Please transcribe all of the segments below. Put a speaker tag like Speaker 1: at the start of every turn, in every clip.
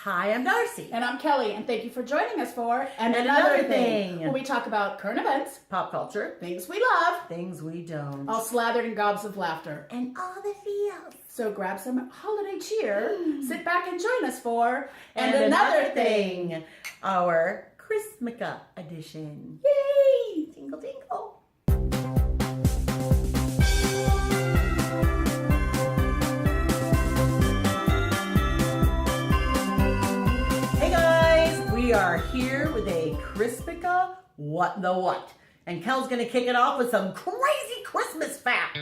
Speaker 1: Hi, I'm Darci.
Speaker 2: And I'm Kelly, and thank you for joining us for And Another Thing, where we talk about current events,
Speaker 1: pop culture,
Speaker 2: things we love,
Speaker 1: things we don't,
Speaker 2: all slathered in gobs of laughter,
Speaker 1: and all the feels.
Speaker 2: So grab some holiday cheer, sit back and join us for
Speaker 1: And Another Thing, our Chrismukkah edition.
Speaker 2: Yay!
Speaker 1: Tingle, tingle. We are here with a Chrismukkah What the What. And Kel's going to kick it off with some crazy Christmas facts.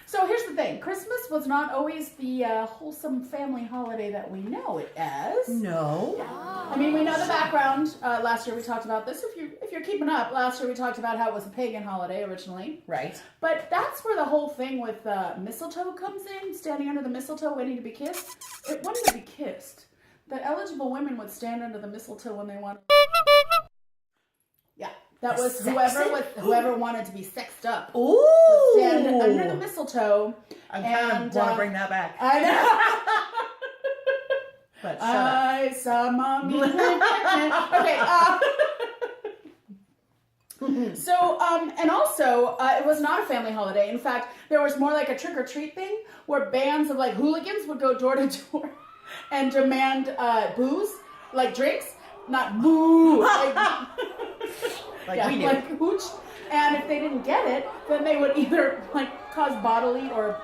Speaker 2: So here's the thing. Christmas was not always the wholesome family holiday that we know it as.
Speaker 1: No.
Speaker 2: I mean, we know the background. Last year we talked about this. If you're keeping up, last year we talked about how it was a pagan holiday originally.
Speaker 1: Right.
Speaker 2: But that's where the whole thing with mistletoe comes in, standing under the mistletoe waiting to be kissed. It wanted to be kissed. That eligible women would stand under the mistletoe when they wanted. Yeah, that was whoever wanted to be sexed up.
Speaker 1: Ooh.
Speaker 2: Would stand under the mistletoe.
Speaker 1: I kind of want to bring that back.
Speaker 2: I know.
Speaker 1: But shut
Speaker 2: I saw mommy. Okay. So, and also, it was not a family holiday. In fact, there was more like a trick-or-treat thing where bands of like hooligans would go door to door and demand booze, like drinks, not boo, like
Speaker 1: we do.
Speaker 2: like hooch. And if they didn't get it, then they would either like cause bodily or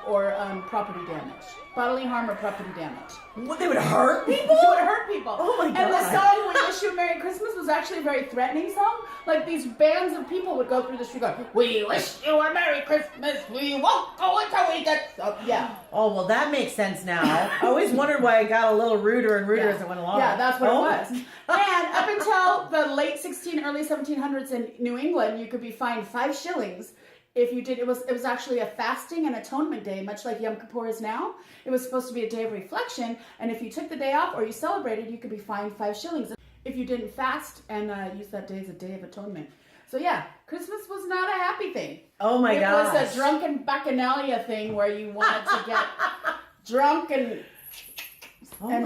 Speaker 2: property damage. Bodily harm or property damage.
Speaker 1: What, they would hurt people?
Speaker 2: They would hurt people.
Speaker 1: Oh my God.
Speaker 2: And the song We Wish You a Merry Christmas was actually a very threatening song. Like these bands of people would go through the street going, we wish you a Merry Christmas, we won't go until we get some. Yeah.
Speaker 1: Oh, well, that makes sense now. I always wondered why it got a little ruder and ruder as it went along.
Speaker 2: Yeah, that's what it was. And up until the late early 1700s in New England, you could be fined 5 shillings if you did. It was actually a fasting and atonement day, much like Yom Kippur is now. It was supposed to be a day of reflection, and if you took the day off or you celebrated, you could be fined 5 shillings if you didn't fast and use that day as a day of atonement. So yeah, Christmas was not a happy thing.
Speaker 1: Oh my gosh.
Speaker 2: It was a drunken bacchanalia thing where you wanted to get drunk and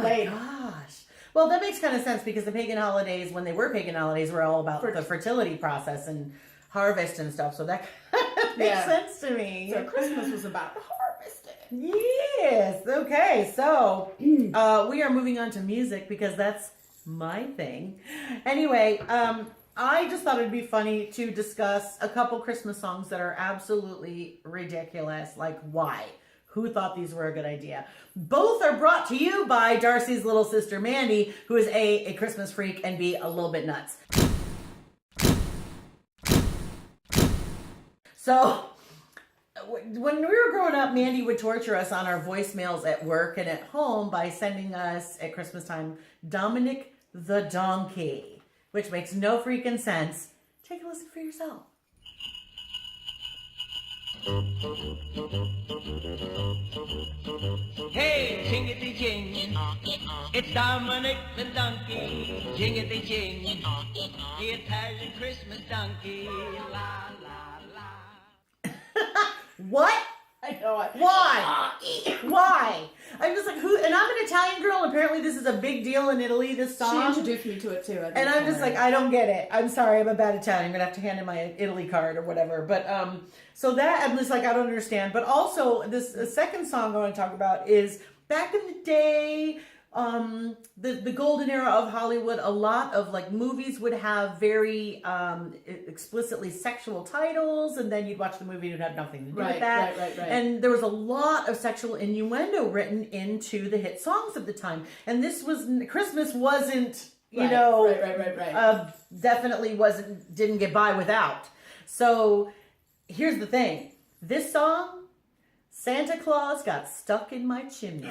Speaker 2: laid.
Speaker 1: Gosh. Well, that makes kind of sense because the pagan holidays, when they were pagan holidays, were all about the fertility process and harvest and stuff. So that makes sense to me.
Speaker 2: So Christmas was about harvesting.
Speaker 1: Yes. Okay. So we are moving on to music because that's my thing. Anyway, I just thought it'd be funny to discuss a couple Christmas songs that are absolutely ridiculous. Like, why? Who thought these were a good idea? Both are brought to you by Darci's little sister, Mandy, who is A, Christmas freak, and B, a little bit nuts. So, when we were growing up, Mandy would torture us on our voicemails at work and at home by sending us, at Christmas time, Dominic the Donkey, which makes no freaking sense. Take a listen for yourself.
Speaker 3: Hey, jingity jing, it's Dominic the donkey, jingity jing, the Italian Christmas donkey, la la la.
Speaker 1: What?
Speaker 2: I know it.
Speaker 1: Why? Why? I'm just like, who? And I'm an Italian girl, and apparently this is a big deal in Italy, this song.
Speaker 2: She introduced me to it too.
Speaker 1: And I'm just like, I don't get it. I'm sorry, I'm a bad Italian. I'm gonna have to hand in my Italy card or whatever. But so that I'm just like, I don't understand. But also, this second song I want to talk about is back in the day. The golden era of Hollywood, a lot of like movies would have very explicitly sexual titles, and then you'd watch the movie and it had nothing to do with that.
Speaker 2: Right.
Speaker 1: And there was a lot of sexual innuendo written into the hit songs of the time. And this was, Christmas wasn't, definitely didn't get by without. So here's the thing. This song, Santa Claus Got Stuck in My Chimney.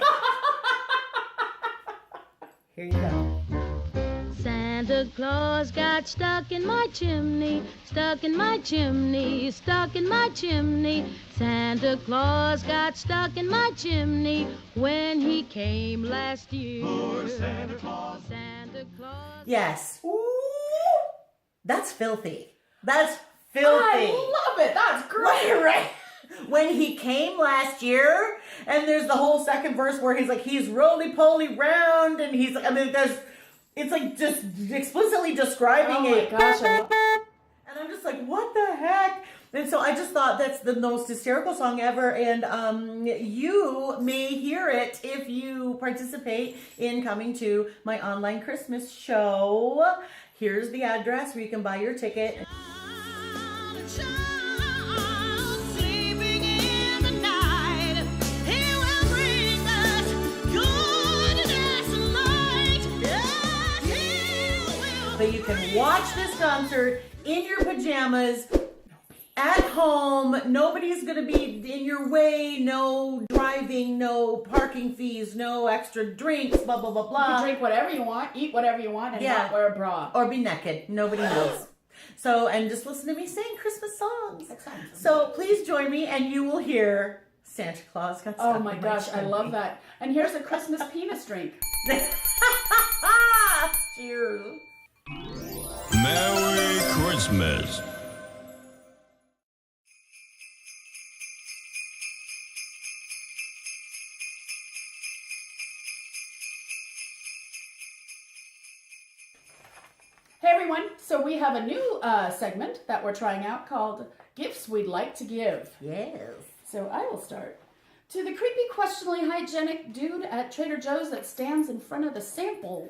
Speaker 1: Here you go.
Speaker 4: Santa Claus got stuck in my chimney, stuck in my chimney, stuck in my chimney. Santa Claus got stuck in my chimney when he came last year.
Speaker 3: Poor Santa Claus.
Speaker 4: Santa Claus.
Speaker 1: Yes. Ooh, that's filthy. That's filthy.
Speaker 2: I love it. That's great.
Speaker 1: Right. when he came last year, and there's the whole second verse where he's like, he's roly-poly round, and he's, I mean, it's like just explicitly describing
Speaker 2: Oh my gosh.
Speaker 1: and I'm just like, what the heck? And so I just thought that's the most hysterical song ever, and you may hear it if you participate in coming to my online Christmas show. Here's the address where you can buy your ticket. But you can watch this concert in your pajamas at home. Nobody's going to be in your way. No driving, no parking fees, no extra drinks, blah, blah, blah,
Speaker 2: You
Speaker 1: blah.
Speaker 2: can drink whatever you want, eat whatever you want, and not wear a bra.
Speaker 1: Or be naked. Nobody knows. So, and just listen to me sing Christmas songs.
Speaker 2: That sounds
Speaker 1: So please join me and you will hear Santa Claus got stuck
Speaker 2: Oh my
Speaker 1: in
Speaker 2: gosh, I
Speaker 1: chimney.
Speaker 2: love that. And here's a Christmas penis drink.
Speaker 1: Cheers.
Speaker 5: Merry Christmas.
Speaker 2: Hey everyone, so we have a new segment that we're trying out called Gifts We'd Like to Give.
Speaker 1: Yes.
Speaker 2: So I will start. To the creepy, questionably hygienic dude at Trader Joe's that stands in front of the sample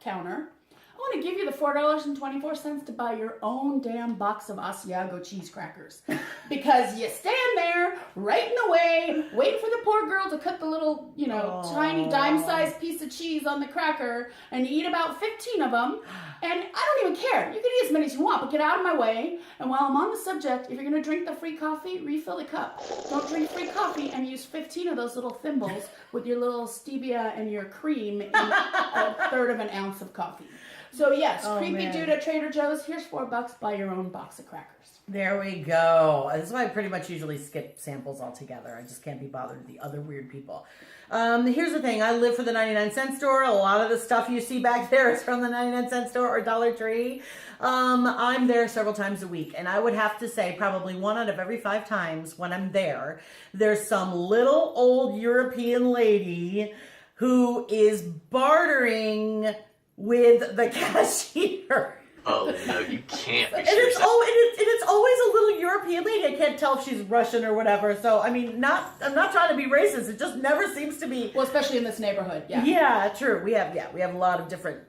Speaker 2: counter, I want to give you the $4.24 to buy your own damn box of Asiago cheese crackers. Because you stand there, right in the way, waiting for the poor girl to cut the little, tiny dime-sized piece of cheese on the cracker, and you eat about 15 of them, and I don't even care. You can eat as many as you want, but get out of my way. And while I'm on the subject, if you're going to drink the free coffee, refill the cup. Don't drink free coffee and use 15 of those little thimbles with your little stevia and your cream in a third of an ounce of coffee. So yes, creepy dude at Trader Joe's, here's $4, buy your own box of crackers.
Speaker 1: There we go. That's why I pretty much usually skip samples altogether. I just can't be bothered with the other weird people. Here's the thing. I live for the 99-cent store. A lot of the stuff you see back there is from the 99-cent store or Dollar Tree. I'm there several times a week, and I would have to say probably 1 out of every 5 times when I'm there, there's some little old European lady who is bartering with the cashier.
Speaker 6: Oh no, you can't be
Speaker 1: And
Speaker 6: serious.
Speaker 1: it's always a little European lady. I can't tell if she's Russian or whatever. So I mean, I'm not trying to be racist. It just never seems to be.
Speaker 2: Well, especially in this neighborhood, yeah.
Speaker 1: Yeah, true. We have a lot of different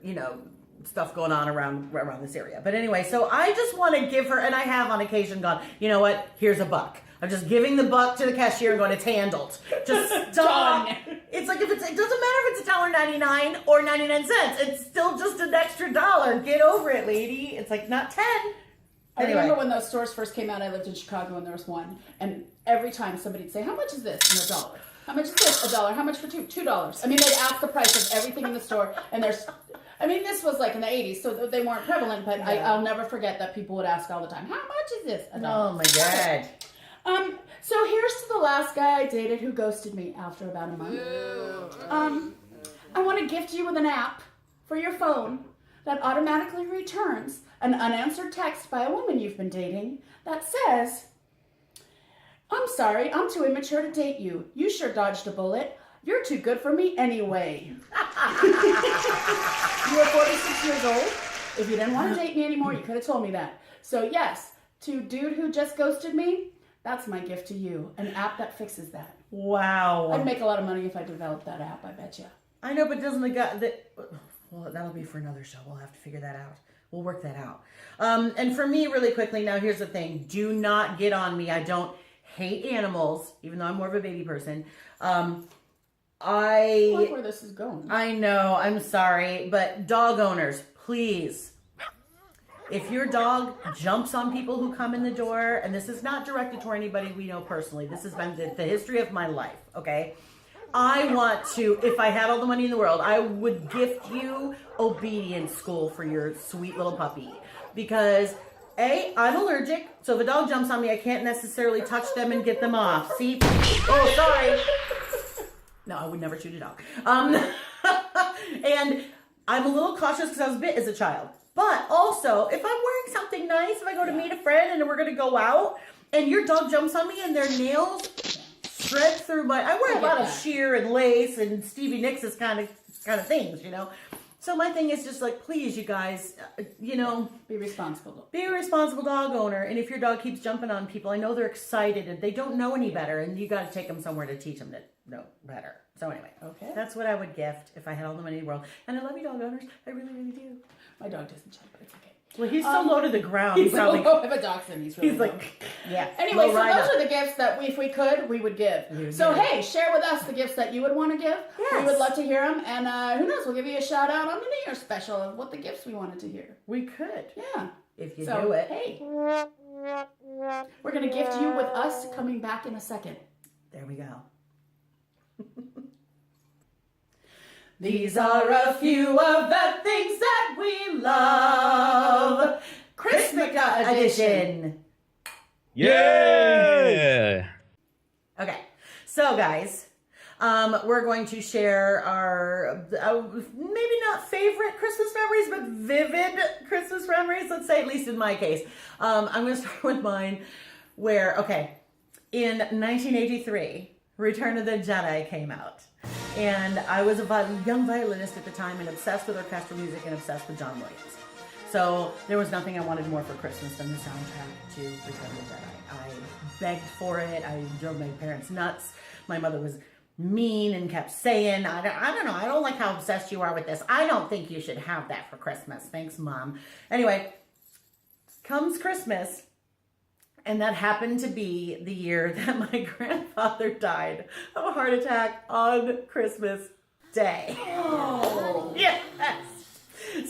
Speaker 1: stuff going on around this area. But anyway, so I just want to give her, and I have on occasion gone, you know what? Here's $1. I'm just giving the buck to the cashier and going, it's handled. Just stop. It's like it doesn't matter if it's $1.99 or 99 cents. It's still just an extra $1. Get over it, lady. It's like not 10.
Speaker 2: I
Speaker 1: Anyway.
Speaker 2: remember when those stores first came out, I lived in Chicago and there was one. And every time somebody'd say, how much is this? And $1. How much is this? $1. How much for $2? I mean, they'd ask the price of everything in the store. And this was like in the 80s, so they weren't prevalent, but I'll never forget that people would ask all the time, how much is this? $1.
Speaker 1: Oh my God.
Speaker 2: So here's to the last guy I dated who ghosted me after about a month. I want to gift you with an app for your phone that automatically returns an unanswered text by a woman you've been dating that says, I'm sorry, I'm too immature to date you. You sure dodged a bullet. You're too good for me anyway. You are 46 years old. If you didn't want to date me anymore, you could have told me that. So yes, to dude who just ghosted me, that's my gift to you. An app that fixes that.
Speaker 1: Wow.
Speaker 2: I'd make a lot of money if I developed that app, I bet you.
Speaker 1: I know, but doesn't the guy well, that'll be for another show. We'll have to figure that out. We'll work that out. And for me, really quickly, now here's the thing. Do not get on me. I don't hate animals, even though I'm more of a baby person.
Speaker 2: I like where this is going.
Speaker 1: I know, I'm sorry, but dog owners, please. If your dog jumps on people who come in the door, and this is not directed toward anybody we know personally, this has been the history of my life, okay? I want to, if I had all the money in the world, I would gift you obedience school for your sweet little puppy. Because, A, I'm allergic, so if a dog jumps on me, I can't necessarily touch them and get them off. See? Oh, sorry. No, I would never shoot a dog. And I'm a little cautious because I was bit as a child. But also, if I'm wearing something nice, if I go to meet a friend and we're going to go out, and your dog jumps on me and their nails shred through my. I wear a lot of sheer and lace and Stevie Nicks kind of things, you know. So my thing is just like, please, you guys, you know,
Speaker 2: be responsible.
Speaker 1: Be a responsible dog owner. And if your dog keeps jumping on people, I know they're excited and they don't know any better, and you got to take them somewhere to teach them to know better. So anyway,
Speaker 2: okay,
Speaker 1: that's what I would gift if I had all the money in the world. And I love you, dog owners. I really, really do.
Speaker 2: My dog doesn't jump, but it's okay.
Speaker 1: Well, he's so low to the ground.
Speaker 2: He's probably if a dachshund, he's really low.
Speaker 1: Yeah.
Speaker 2: Anyway, so those are the gifts that if we could, we would give. Hey, share with us the gifts that you would want to give. Yes. We would love to hear them, and who knows, we'll give you a shout out on the New Year's special of what the gifts we wanted to hear.
Speaker 1: We could.
Speaker 2: Yeah.
Speaker 1: If you do it.
Speaker 2: Hey, we're gonna gift you with us coming back in a second.
Speaker 1: There we go. These are a few of the things that we love. Chrismukkah edition.
Speaker 6: Yeah.
Speaker 1: Okay, so guys, we're going to share our maybe not favorite Christmas memories, but vivid Christmas memories. Let's say, at least in my case, I'm going to start with mine. In 1983, Return of the Jedi came out. And I was a young violinist at the time and obsessed with orchestral music and obsessed with John Williams. So there was nothing I wanted more for Christmas than the soundtrack to Return of the Jedi. I begged for it. I drove my parents nuts. My mother was mean and kept saying, I don't know, I don't like how obsessed you are with this. I don't think you should have that for Christmas. Thanks, Mom. Anyway, comes Christmas. And that happened to be the year that my grandfather died of a heart attack on Christmas Day. Oh. Yes.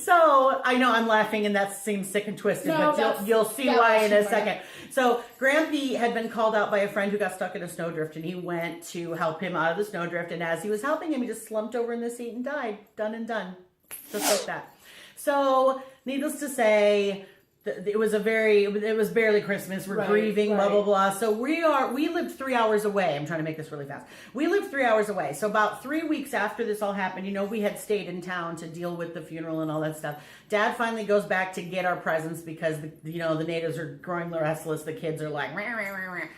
Speaker 1: So I know I'm laughing and that seems sick and twisted, but you'll see why in a second. So Grampy had been called out by a friend who got stuck in a snowdrift, and he went to help him out of the snowdrift. And as he was helping him, he just slumped over in the seat and died. Done and done. Just like that. So needless to say, it was barely Christmas. We're grieving, blah, blah, blah. So we lived 3 hours away. I'm trying to make this really fast. We lived 3 hours away. So about 3 weeks after this all happened, we had stayed in town to deal with the funeral and all that stuff. Dad finally goes back to get our presents because, the natives are growing restless. The kids are like, rah, rah, rah, rah.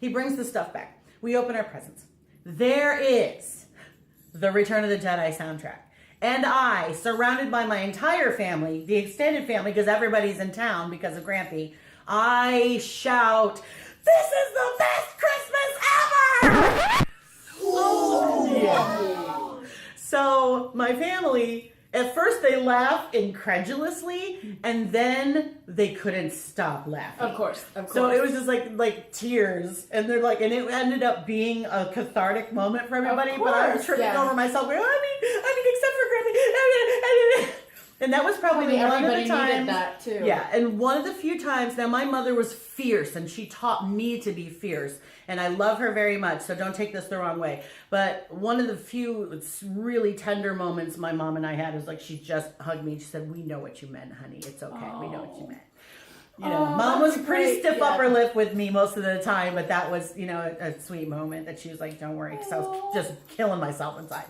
Speaker 1: He brings the stuff back. We open our presents. There is the Return of the Jedi soundtrack. And I, surrounded by my entire family, the extended family, because everybody's in town because of Grampy, I shout, "This is the best Christmas ever!" Oh, yeah. So my family, at first they laughed incredulously, and then they couldn't stop laughing.
Speaker 2: Of course.
Speaker 1: So it was just like tears, and they're like, and it ended up being a cathartic moment for everybody. But I was tripping over myself. Going, I mean, except for Grampy, and that was probably one of the times.
Speaker 2: Needed that too.
Speaker 1: Yeah, and one of the few times. Now, my mother was fierce, and she taught me to be fierce, and I love her very much. So don't take this the wrong way. But one of the few really tender moments my mom and I had was like, she just hugged me. She said, "We know what you meant, honey. It's okay. We know what you meant." Mom was pretty stiff upper lip with me most of the time, but that was, a sweet moment that she was like, "Don't worry," because I was just killing myself inside.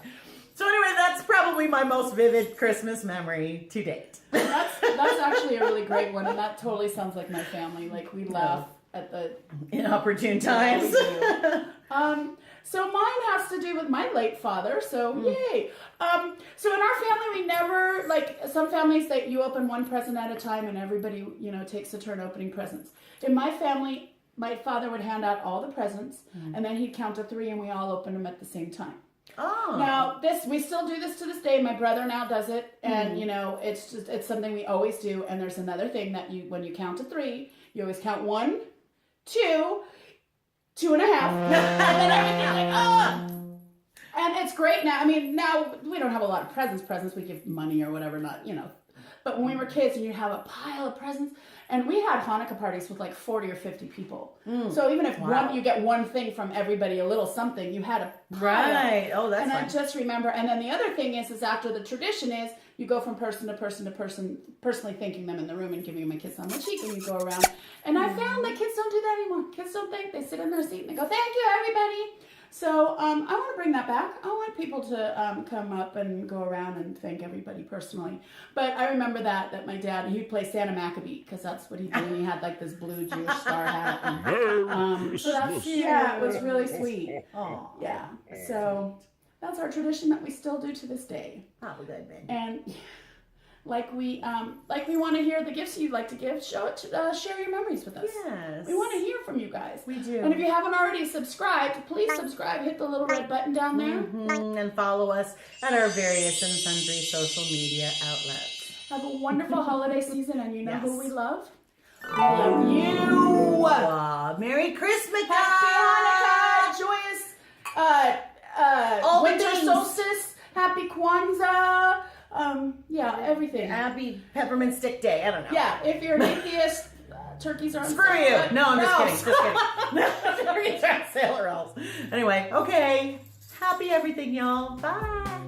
Speaker 1: So anyway, that's probably my most vivid Christmas memory to date.
Speaker 2: That's actually a really great one, and that totally sounds like my family. Like, we laugh at the
Speaker 1: inopportune times.
Speaker 2: So mine has to do with my late father. So yay. So in our family, we never, like some families, that you open one present at a time and everybody, takes a turn opening presents. In my family, my father would hand out all the presents, and then he'd count to 3 and we all open them at the same time.
Speaker 1: Oh.
Speaker 2: Now we still do this to this day. My brother now does it, and it's something we always do. And there's another thing that when you count to 3, you always count 1, 2, 2.5, and then everything's like, and it's great now. I mean, now we don't have a lot of presents. We give money or whatever, but when we were kids, and you have a pile of presents. And we had Hanukkah parties with like 40 or 50 people. So even if you get one thing from everybody, a little something, you had a pile.
Speaker 1: Right. Oh, that's fun.
Speaker 2: I just remember. And then the other thing is after the tradition is you go from person to person to person, personally thanking them in the room and giving them a kiss on the cheek, and you go around. And I found that kids don't do that anymore. Kids don't thank. They sit in their seat and they go, "Thank you, everybody." So I want to bring that back. I want people to come up and go around and thank everybody personally. But I remember that my dad, he'd play Santa Maccabee because that's what he did. And he had like this blue Jewish star hat. And, so that's, yeah, it was really sweet.
Speaker 1: Aw.
Speaker 2: Yeah. So that's our tradition that we still do to this day.
Speaker 1: Oh, good, man.
Speaker 2: And like we want to hear the gifts you'd like to give. Show it. Share your memories with us.
Speaker 1: Yes.
Speaker 2: We want to hear from you guys.
Speaker 1: We do.
Speaker 2: And if you haven't already subscribed, please subscribe. Hit the little red button down there.
Speaker 1: And follow us at our various and sundry social media outlets.
Speaker 2: Have a wonderful holiday season, and you know who we love?
Speaker 1: We love you. Merry Chrismukkah.
Speaker 2: Happy Hanukkah. Joyous winter
Speaker 1: things.
Speaker 2: solstice. Happy Kwanzaa. Everything.
Speaker 1: Happy Peppermint Stick Day. I don't know.
Speaker 2: Yeah, if you're an atheist, turkeys are on
Speaker 1: Screw
Speaker 2: sale,
Speaker 1: you.
Speaker 2: but-
Speaker 1: No, I'm just kidding. Just kidding. Turkeys are on sale or else. Anyway, okay. Happy everything, y'all. Bye.